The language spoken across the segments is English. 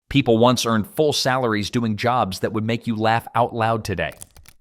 People once earned full salaries doing jobs that would make you laugh out loud today.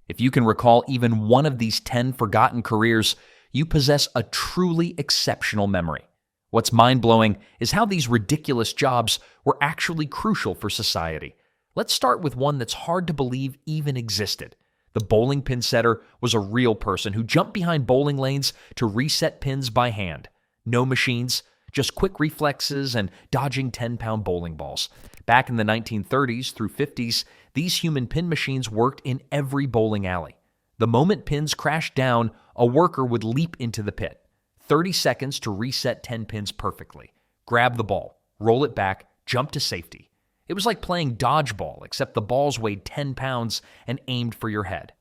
If you can recall even one of these 10 forgotten careers, you possess a truly exceptional memory. What's mind-blowing is how these ridiculous jobs were actually crucial for society. Let's start with one that's hard to believe even existed. The bowling pin setter was a real person who jumped behind bowling lanes to reset pins by hand. No machines, just quick reflexes and dodging 10-pound bowling balls. Back in the 1930s through 50s, these human pin machines worked in every bowling alley. The moment pins crashed down, a worker would leap into the pit. 30 seconds to reset 10 pins perfectly. Grab the ball, roll it back, jump to safety. It was like playing dodgeball, except the balls weighed 10 pounds and aimed for your head.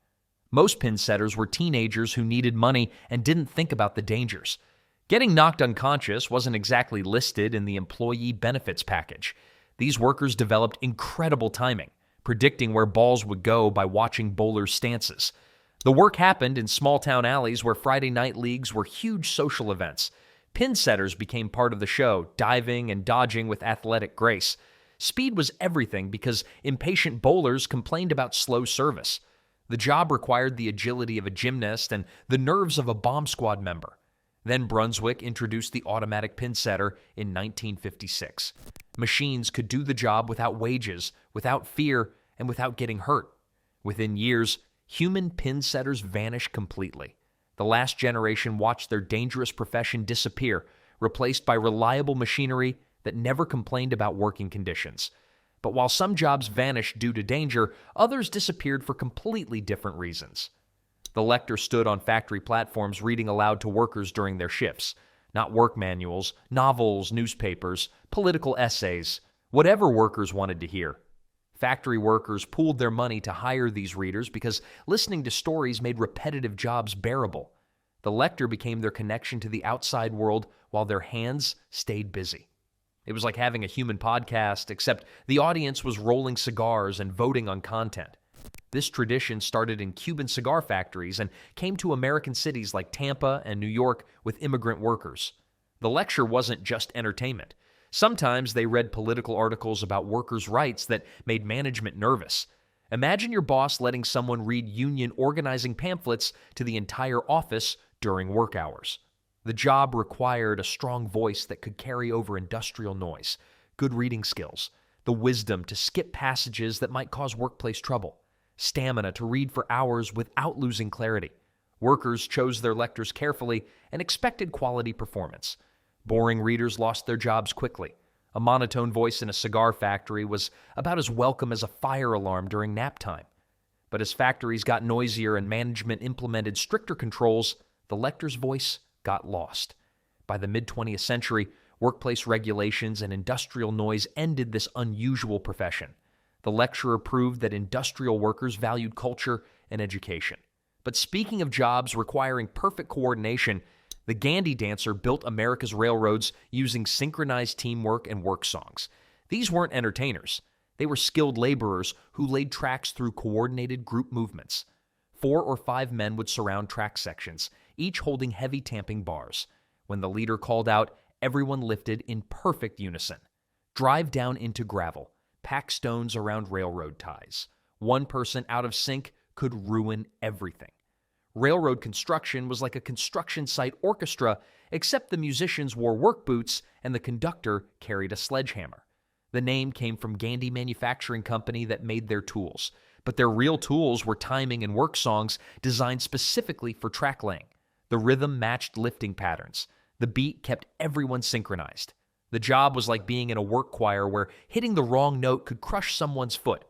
Most pin setters were teenagers who needed money and didn't think about the dangers. Getting knocked unconscious wasn't exactly listed in the employee benefits package. These workers developed incredible timing, predicting where balls would go by watching bowlers' stances. The work happened in small-town alleys where Friday night leagues were huge social events. Pin setters became part of the show, diving and dodging with athletic grace. Speed was everything because impatient bowlers complained about slow service. The job required the agility of a gymnast and the nerves of a bomb squad member. Then Brunswick introduced the automatic pin setter in 1956. Machines could do the job without wages, without fear, and without getting hurt. Within years, human pin setters vanished completely. The last generation watched their dangerous profession disappear, replaced by reliable machinery that never complained about working conditions. But while some jobs vanished due to danger, others disappeared for completely different reasons. The Lector stood on factory platforms reading aloud to workers during their shifts. Not work manuals, novels, newspapers, political essays, whatever workers wanted to hear. Factory workers pooled their money to hire these readers because listening to stories made repetitive jobs bearable. The Lector became their connection to the outside world while their hands stayed busy. It was like having a human podcast, except the audience was rolling cigars and voting on content. This tradition started in Cuban cigar factories and came to American cities like Tampa and New York with immigrant workers. The lecture wasn't just entertainment. Sometimes they read political articles about workers' rights that made management nervous. Imagine your boss letting someone read union organizing pamphlets to the entire office during work hours. The job required a strong voice that could carry over industrial noise, good reading skills, the wisdom to skip passages that might cause workplace trouble, stamina to read for hours without losing clarity. Workers chose their lectors carefully and expected quality performance. Boring readers lost their jobs quickly. A monotone voice in a cigar factory was about as welcome as a fire alarm during nap time. But as factories got noisier and management implemented stricter controls, the lector's voice got lost. By the mid-20th century, workplace regulations and industrial noise ended this unusual profession. The lecturer proved that industrial workers valued culture and education. But speaking of jobs requiring perfect coordination, the Gandandy Dancer built America's railroads using synchronized teamwork and work songs. These weren't entertainers. They were skilled laborers who laid tracks through coordinated group movements. 4 or 5 men would surround track sections, each holding heavy tamping bars. When the leader called out, everyone lifted in perfect unison. Drive down into gravel. Pack stones around railroad ties. One person out of sync could ruin everything. Railroad construction was like a construction site orchestra, except the musicians wore work boots and the conductor carried a sledgehammer. The name came from Gandy Manufacturing Company that made their tools, but their real tools were timing and work songs designed specifically for track laying. The rhythm matched lifting patterns. The beat kept everyone synchronized. The job was like being in a work choir where hitting the wrong note could crush someone's foot.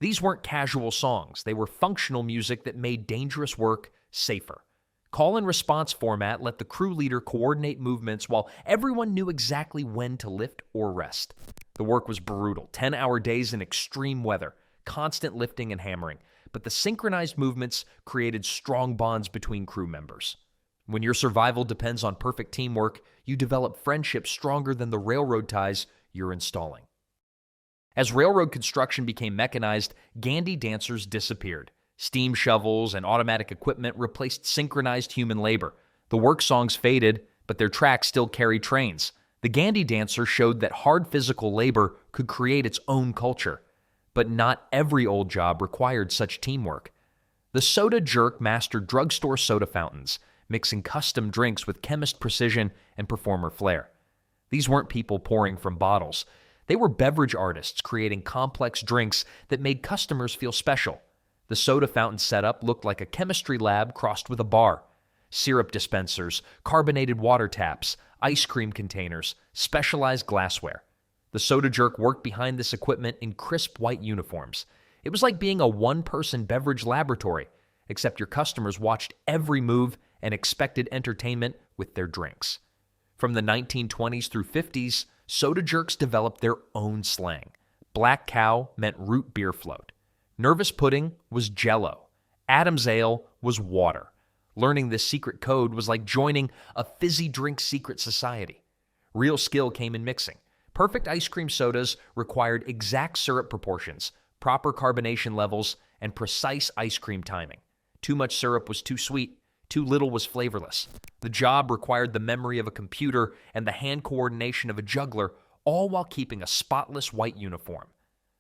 These weren't casual songs. They were functional music that made dangerous work safer. Call and response format let the crew leader coordinate movements while everyone knew exactly when to lift or rest. The work was brutal, 10-hour days in extreme weather, constant lifting and hammering, but the synchronized movements created strong bonds between crew members. When your survival depends on perfect teamwork, you develop friendships stronger than the railroad ties you're installing. As railroad construction became mechanized, Gandandy dancers disappeared. Steam shovels and automatic equipment replaced synchronized human labor. The work songs faded, but their tracks still carried trains. The Gandandy Dancer showed that hard physical labor could create its own culture, but not every old job required such teamwork. The soda jerk mastered drugstore soda fountains, mixing custom drinks with chemist precision and performer flair. These weren't people pouring from bottles. They were beverage artists creating complex drinks that made customers feel special. The soda fountain setup looked like a chemistry lab crossed with a bar. Syrup dispensers, carbonated water taps, ice cream containers, specialized glassware. The soda jerk worked behind this equipment in crisp white uniforms. It was like being a one-person beverage laboratory, except your customers watched every move and expected entertainment with their drinks. From the 1920s through 50s, soda jerks developed their own slang. Black cow meant root beer float. Nervous pudding was Jell-O. Adam's ale was water. Learning this secret code was like joining a fizzy drink secret society. Real skill came in mixing. Perfect ice cream sodas required exact syrup proportions, proper carbonation levels, and precise ice cream timing. Too much syrup was too sweet. Too little was flavorless. The job required the memory of a computer and the hand coordination of a juggler, all while keeping a spotless white uniform.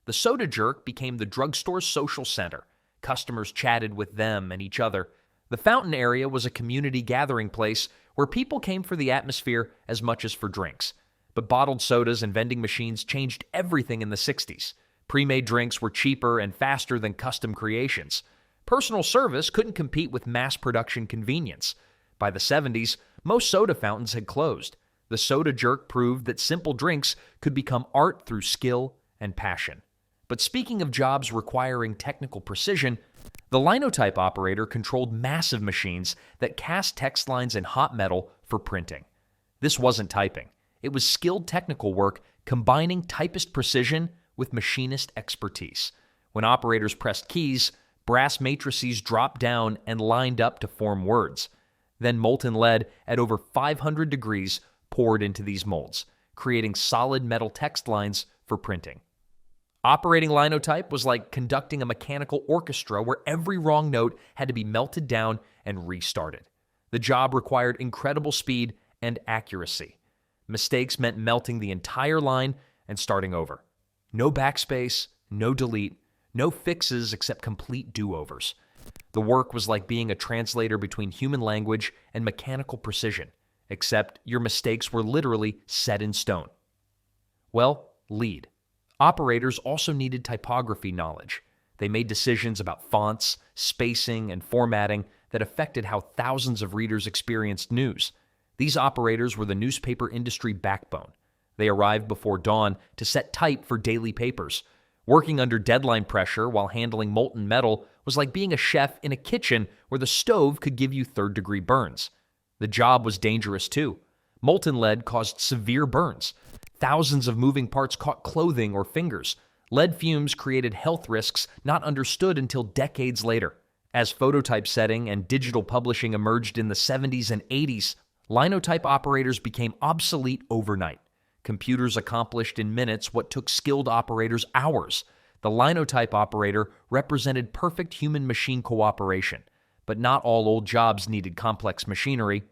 The soda jerk became the drugstore's social center. Customers chatted with them and each other. The fountain area was a community gathering place where people came for the atmosphere as much as for drinks. But bottled sodas and vending machines changed everything in the 60s. Pre-made drinks were cheaper and faster than custom creations. Personal service couldn't compete with mass production convenience. By the 70s, most soda fountains had closed. The soda jerk proved that simple drinks could become art through skill and passion. But speaking of jobs requiring technical precision, the Linotype Operator controlled massive machines that cast text lines in hot metal for printing. This wasn't typing. It was skilled technical work combining typist precision with machinist expertise. When operators pressed keys, brass matrices dropped down and lined up to form words. Then molten lead at over 500 degrees poured into these molds, creating solid metal text lines for printing. Operating Linotype was like conducting a mechanical orchestra where every wrong note had to be melted down and restarted. The job required incredible speed and accuracy. Mistakes meant melting the entire line and starting over. No backspace, no delete, no fixes except complete do-overs. The work was like being a translator between human language and mechanical precision, except your mistakes were literally set in stone. Well, lead. Operators also needed typography knowledge. They made decisions about fonts, spacing, and formatting that affected how thousands of readers experienced news. These operators were the newspaper industry backbone. They arrived before dawn to set type for daily papers. Working under deadline pressure while handling molten metal was like being a chef in a kitchen where the stove could give you third-degree burns. The job was dangerous too. Molten lead caused severe burns. Thousands of moving parts caught clothing or fingers. Lead fumes created health risks not understood until decades later. As phototypesetting and digital publishing emerged in the 70s and 80s, Linotype operators became obsolete overnight. Computers accomplished in minutes what took skilled operators hours. The Linotype operator represented perfect human-machine cooperation, but not all old jobs needed complex machinery.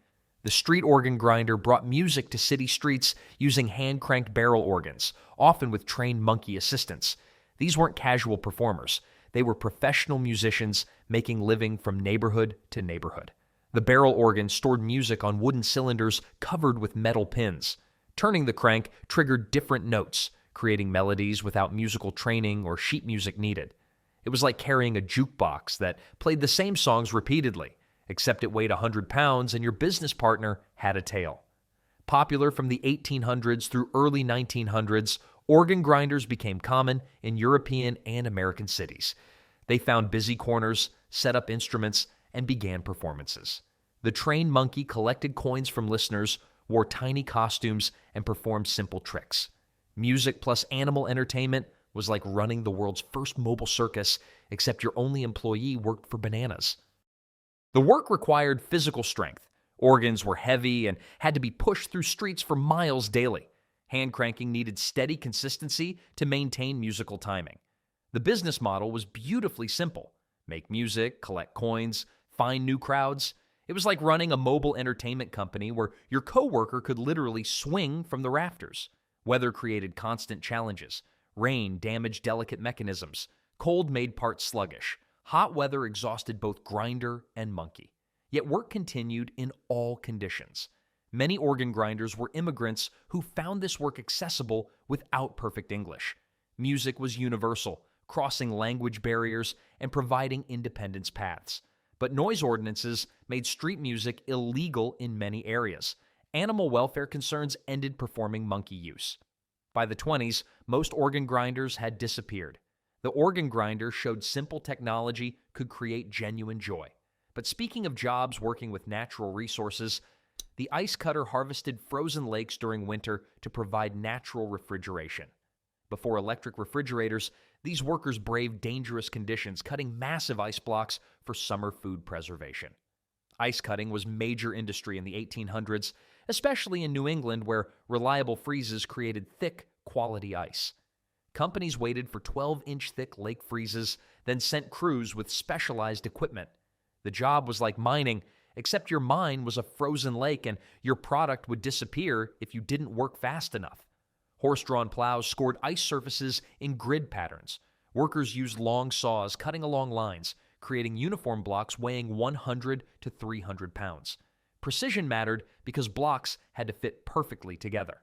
The street organ grinder brought music to city streets using hand-cranked barrel organs, often with trained monkey assistants. These weren't casual performers. They were professional musicians making living from neighborhood to neighborhood. The barrel organ stored music on wooden cylinders covered with metal pins. Turning the crank triggered different notes, creating melodies without musical training or sheet music needed. It was like carrying a jukebox that played the same songs repeatedly, except it weighed 100 pounds and your business partner had a tail. Popular from the 1800s through early 1900s, organ grinders became common in European and American cities. They found busy corners, set up instruments, and began performances. The trained monkey collected coins from listeners, wore tiny costumes, and performed simple tricks. Music plus animal entertainment was like running the world's first mobile circus, except your only employee worked for bananas. The work required physical strength. Organs were heavy and had to be pushed through streets for miles daily. Hand cranking needed steady consistency to maintain musical timing. The business model was beautifully simple. Make music, collect coins, find new crowds. It was like running a mobile entertainment company where your coworker could literally swing from the rafters. Weather created constant challenges. Rain damaged delicate mechanisms. Cold made parts sluggish. Hot weather exhausted both grinder and monkey. Yet work continued in all conditions. Many organ grinders were immigrants who found this work accessible without perfect English. Music was universal, crossing language barriers and providing independence paths. But noise ordinances made street music illegal in many areas. Animal welfare concerns ended performing monkey use. By the 20s, most organ grinders had disappeared. The organ grinder showed simple technology could create genuine joy. But speaking of jobs working with natural resources, the ice cutter harvested frozen lakes during winter to provide natural refrigeration. Before electric refrigerators, these workers braved dangerous conditions, cutting massive ice blocks for summer food preservation. Ice cutting was major industry in the 1800s, especially in New England where reliable freezes created thick, quality ice. Companies waited for 12-inch thick lake freezes, then sent crews with specialized equipment. The job was like mining, except your mine was a frozen lake and your product would disappear if you didn't work fast enough. Horse-drawn plows scored ice surfaces in grid patterns. Workers used long saws cutting along lines, creating uniform blocks weighing 100 to 300 pounds. Precision mattered because blocks had to fit perfectly together.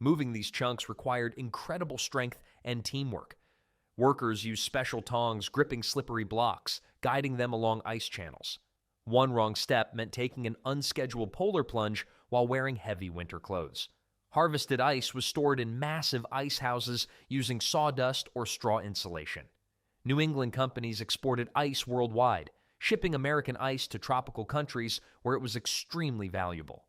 Moving these chunks required incredible strength and teamwork. Workers used special tongs gripping slippery blocks, guiding them along ice channels. One wrong step meant taking an unscheduled polar plunge while wearing heavy winter clothes. Harvested ice was stored in massive ice houses using sawdust or straw insulation. New England companies exported ice worldwide, shipping American ice to tropical countries where it was extremely valuable.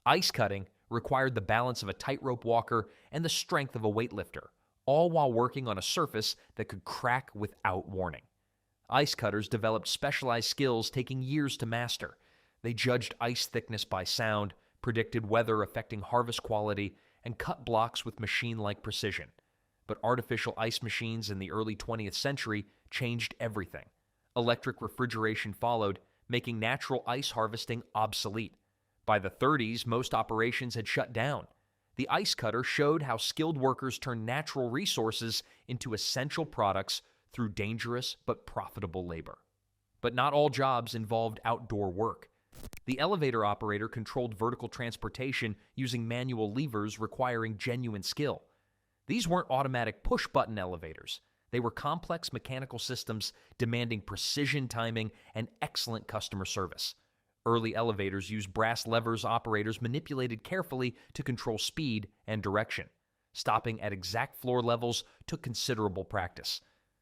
Ice cutting required the balance of a tightrope walker and the strength of a weightlifter, all while working on a surface that could crack without warning. Ice cutters developed specialized skills taking years to master. They judged ice thickness by sound, predicted weather affecting harvest quality, and cut blocks with machine-like precision. But artificial ice machines in the early 20th century changed everything. Electric refrigeration followed, making natural ice harvesting obsolete. By the 30s, most operations had shut down. The ice cutter showed how skilled workers turn natural resources into essential products through dangerous but profitable labor. But not all jobs involved outdoor work. The elevator operator controlled vertical transportation using manual levers requiring genuine skill. These weren't automatic push-button elevators. They were complex mechanical systems demanding precision timing and excellent customer service. Early elevators used brass levers operators manipulated carefully to control speed and direction. Stopping at exact floor levels took considerable practice.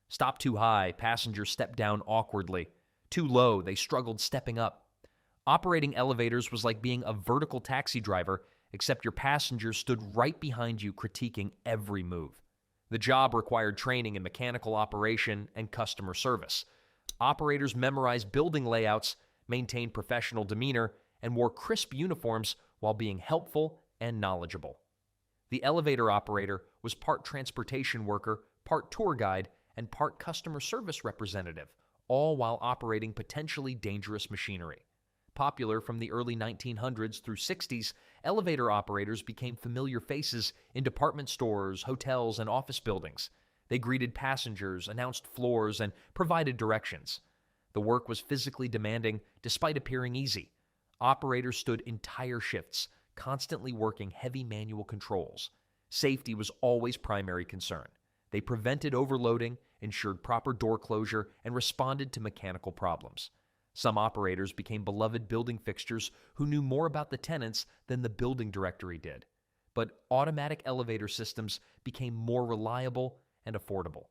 Stop too high, passengers stepped down awkwardly. Too low, they struggled stepping up. Operating elevators was like being a vertical taxi driver, except your passengers stood right behind you critiquing every move. The job required training in mechanical operation and customer service. Operators memorized building layouts, maintained professional demeanor, and wore crisp uniforms while being helpful and knowledgeable. The elevator operator was part transportation worker, part tour guide, and part customer service representative, all while operating potentially dangerous machinery. Popular from the early 1900s through 60s, elevator operators became familiar faces in department stores, hotels, and office buildings. They greeted passengers, announced floors, and provided directions. The work was physically demanding despite appearing easy. Operators stood entire shifts, constantly working heavy manual controls. Safety was always primary concern. They prevented overloading, ensured proper door closure, and responded to mechanical problems. Some operators became beloved building fixtures who knew more about the tenants than the building directory did. But automatic elevator systems became more reliable and affordable.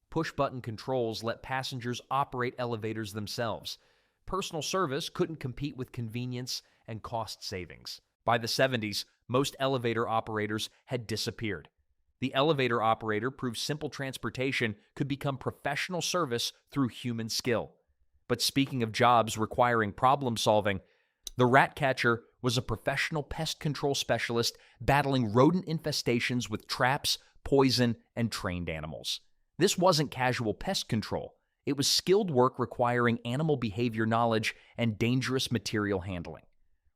Push-button controls let passengers operate elevators themselves. Personal service couldn't compete with convenience and cost savings. By the 70s, most elevator operators had disappeared. The elevator operator proved simple transportation could become professional service through human skill. But speaking of jobs requiring problem solving, the rat catcher was a professional pest control specialist battling rodent infestations with traps, poison, and trained animals. This wasn't casual pest control. It was skilled work requiring animal behavior knowledge and dangerous material handling.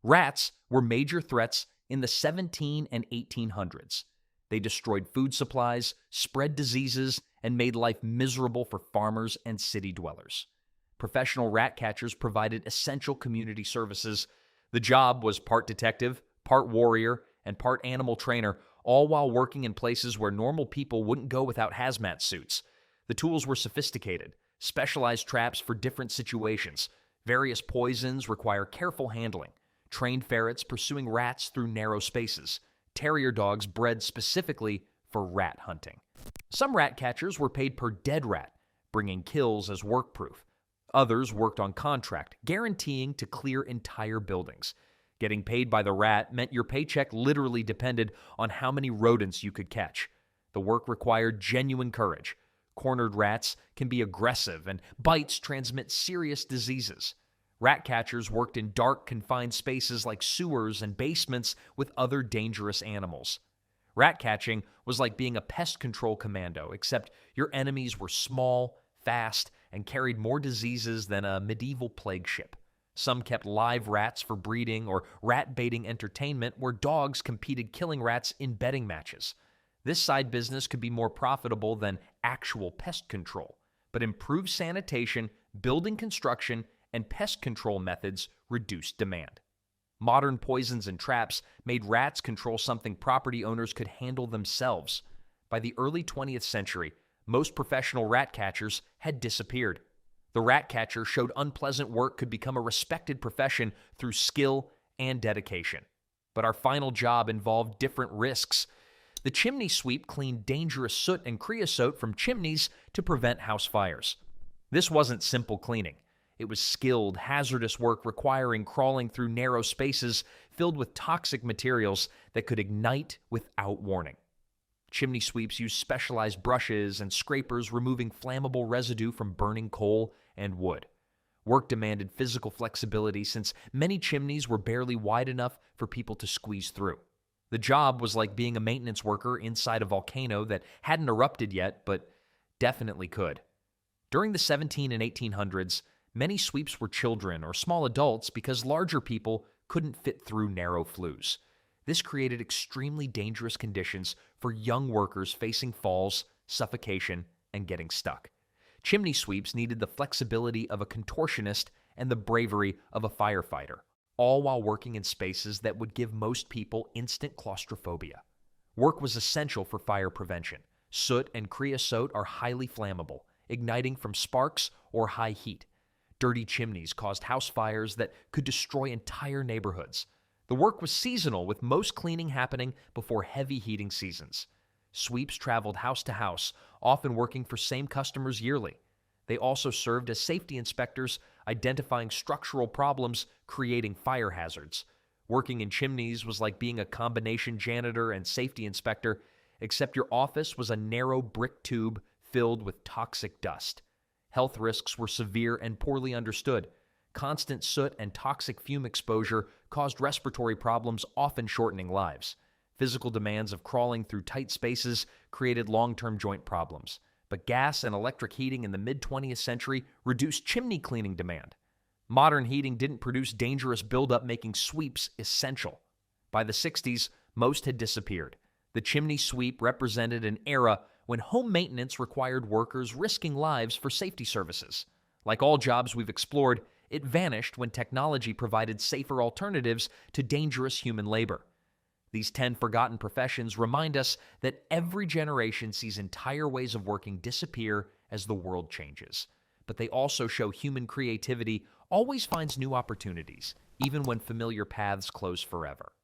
Rats were major threats in the 17 and 1800s. They destroyed food supplies, spread diseases, and made life miserable for farmers and city dwellers. Professional rat catchers provided essential community services. The job was part detective, part warrior, and part animal trainer, all while working in places where normal people wouldn't go without hazmat suits. The tools were sophisticated, specialized traps for different situations. Various poisons require careful handling. Trained ferrets pursuing rats through narrow spaces. Terrier dogs bred specifically for rat hunting. Some rat catchers were paid per dead rat, bringing kills as work proof. Others worked on contract, guaranteeing to clear entire buildings. Getting paid by the rat meant your paycheck literally depended on how many rodents you could catch. The work required genuine courage. Cornered rats can be aggressive, and bites transmit serious diseases. Rat catchers worked in dark, confined spaces like sewers and basements with other dangerous animals. Rat catching was like being a pest control commando, except your enemies were small, fast, and carried more diseases than a medieval plague ship. Some kept live rats for breeding or rat-baiting entertainment where dogs competed killing rats in betting matches. This side business could be more profitable than actual pest control, but improved sanitation, building construction, and pest control methods reduced demand. Modern poisons and traps made rats control something property owners could handle themselves. By the early 20th century, most professional rat catchers had disappeared. The rat catcher showed unpleasant work could become a respected profession through skill and dedication. But our final job involved different risks. The chimney sweep cleaned dangerous soot and creosote from chimneys to prevent house fires. This wasn't simple cleaning. It was skilled, hazardous work requiring crawling through narrow spaces filled with toxic materials that could ignite without warning. Chimney sweeps used specialized brushes and scrapers removing flammable residue from burning coal and wood. Work demanded physical flexibility since many chimneys were barely wide enough for people to squeeze through. The job was like being a maintenance worker inside a volcano that hadn't erupted yet, but definitely could. During the 17 and 1800s, many sweeps were children or small adults because larger people couldn't fit through narrow flues. This created extremely dangerous conditions for young workers facing falls, suffocation, and getting stuck. Chimney sweeps needed the flexibility of a contortionist and the bravery of a firefighter, all while working in spaces that would give most people instant claustrophobia. Work was essential for fire prevention. Soot and creosote are highly flammable, igniting from sparks or high heat. Dirty chimneys caused house fires that could destroy entire neighborhoods. The work was seasonal, with most cleaning happening before heavy heating seasons. Sweeps traveled house to house, often working for same customers yearly. They also served as safety inspectors, identifying structural problems, creating fire hazards. Working in chimneys was like being a combination janitor and safety inspector, except your office was a narrow brick tube filled with toxic dust. Health risks were severe and poorly understood. Constant soot and toxic fume exposure caused respiratory problems, often shortening lives. Physical demands of crawling through tight spaces created long-term joint problems. But gas and electric heating in the mid-20th century reduced chimney cleaning demand. Modern heating didn't produce dangerous buildup, making sweeps essential. By the 60s, most had disappeared. The chimney sweep represented an era when home maintenance required workers risking lives for safety services. Like all jobs we've explored, it vanished when technology provided safer alternatives to dangerous human labor. These 10 forgotten professions remind us that every generation sees entire ways of working disappear as the world changes. But they also show human creativity always finds new opportunities, even when familiar paths close forever.